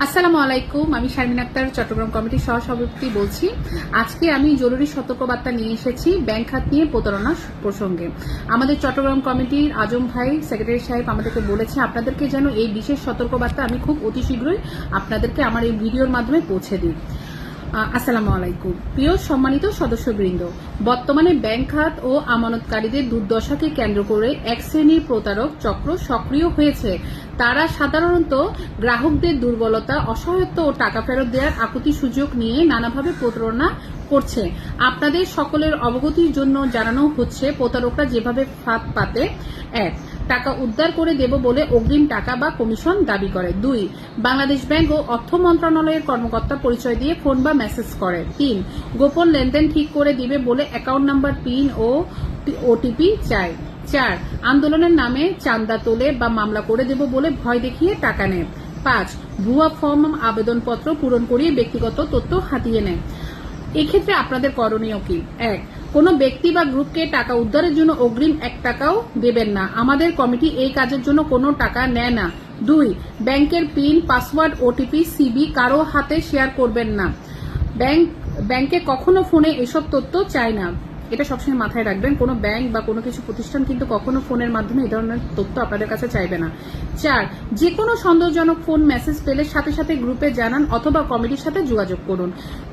আসসালামু আলাইকুম, আমি শারমিন আক্তার চট্টগ্রাম কমিটির সহসভাপতি বলছি। আজকে আমি জরুরি সতর্কবার্তা নিয়ে এসেছি ব্যাংক খাত নিয়ে প্রতারণা প্রসঙ্গে। আমাদের চট্টগ্রাম কমিটির আজম ভাই সেক্রেটারি সাহেব আমাদেরকে বলেছে আপনাদেরকে যেন এই বিশেষ সতর্কবার্তা আমি খুব অতি শীঘ্রই আপনাদেরকে আমার এই ভিডিওর মাধ্যমে পৌঁছে দিই। আসসালামু আলাইকুম প্রিয় সম্মানিত সদস্যবৃন্দ, বর্তমানে ব্যাংক খাত ও আমানতকারীদের দুর্দশাকে কেন্দ্র করে এক শ্রেণীর প্রতারক চক্র সক্রিয় হয়েছে। তারা সাধারণত গ্রাহকদের দুর্বলতা, অসহায়ত্ব ও টাকা ফেরত দেওয়ার আকুতি সুযোগ নিয়ে নানাভাবে প্রতারণা করছে। আপনাদের সকলের অবগতির জন্য জানানো হচ্ছে প্রতারকরা যেভাবে ফাঁদ পাতে। 1. টাকা উদ্ধার করে দেব বলে অগ্রিম টাকা বা কমিশন দাবি করে। 2. বাংলাদেশ ব্যাংক ও অর্থ মন্ত্রণালয়ের কর্মকর্তা পরিচয় দিয়ে ফোন বা মেসেজ করে। 3. গোপন লেনদেন ঠিক করে দিবে বলে অ্যাকাউন্ট নাম্বার, পিন ও ওটিপি চায়। 4. আন্দোলনের নামে চাঁদা তোলে বা মামলা করে দেব বলে ভয় দেখিয়ে টাকা নেয়। 5. ভুয়া ফর্ম আবেদনপত্র পূরণ করিয়ে ব্যক্তিগত তথ্য হাতিয়ে নেয়। এক্ষেত্রে আপনাদের করণীয় কি? 1. কোনো ব্যক্তি বা গ্রুপকে টাকা উদ্ধারের জন্য অগ্রিম 1 টাকাও দেবেন না। আমাদের কমিটি এই কাজের জন্য কোনো টাকা নেয় না। 2. ব্যাংকের পিন, পাসওয়ার্ড, ওটিপি, সিবি কারো হাতে শেয়ার করবেন না। ব্যাংকে কখনো ফোনে এসব তথ্য চায় না। এটা সবসময় মাথায় রাখবেন, কোনো ব্যাংক বা কোনো কিছু প্রতিষ্ঠান কিন্তু কখনো ফোনের মাধ্যমে এই ধরনের তথ্য আপনাদের কাছে চাইবে না। 4. যে কোনো সন্দেহজনক ফোন মেসেজ পেলে সাথে সাথে গ্রুপে জানান অথবা কমিটির সাথে যোগাযোগ করুন।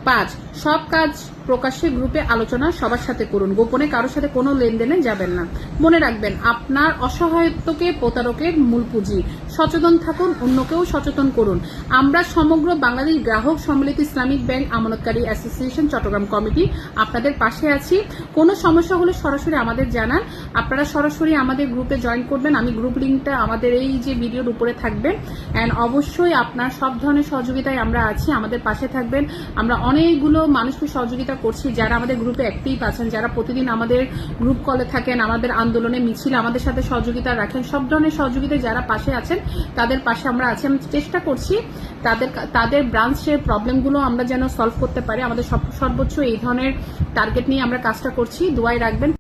5. সব কাজ প্রকাশ্যে গ্রুপে আলোচনা সবার সাথে করুন। গোপনে কারোর সাথে কোনো লেনদেনে যাবেন না। মনে রাখবেন, আপনার অসহায়ত্বকে প্রতারকের মূল পুঁজি। সচেতন থাকুন, অন্যকেও সচেতন করুন। আমরা সমগ্র বাংলাদেশ গ্রাহক সম্মিলিত ইসলামিক ব্যাংক আমানতকারী অ্যাসোসিয়েশন চট্টগ্রাম কমিটি আপনাদের পাশে আছি। কোনো সমস্যা হলে সরাসরি আমাদের জানান। আপনারা সরাসরি আমাদের গ্রুপে জয়েন করবেন। আমি গ্রুপ লিঙ্কটা আমাদের এই যে ভিডিওর উপরে থাকবে। অ্যান্ড অবশ্যই আপনার সব ধরনের সহযোগিতায় আমরা আছি, আমাদের পাশে থাকবেন। আমরা অনেকগুলো মানুষকে সহযোগিতা করছি যারা আমাদের গ্রুপে অ্যাক্টিভ আছেন, যারা প্রতিদিন আমাদের গ্রুপ কলে থাকেন, আমাদের আন্দোলনে মিছিল আমাদের সাথে সহযোগিতা রাখেন। সব ধরনের সহযোগিতায় যারা পাশে আছেন তাদের পাশে আমরা আছি। আমি চেষ্টা করছি তাদের ব্রাঞ্চের প্রবলেমগুলো আমরা যেন সলভ করতে পারি। আমাদের সর্বোচ্চ এই ধরনের টার্গেট নিয়ে আমরা কাজটা করছি। দোয়ায় রাখবেন।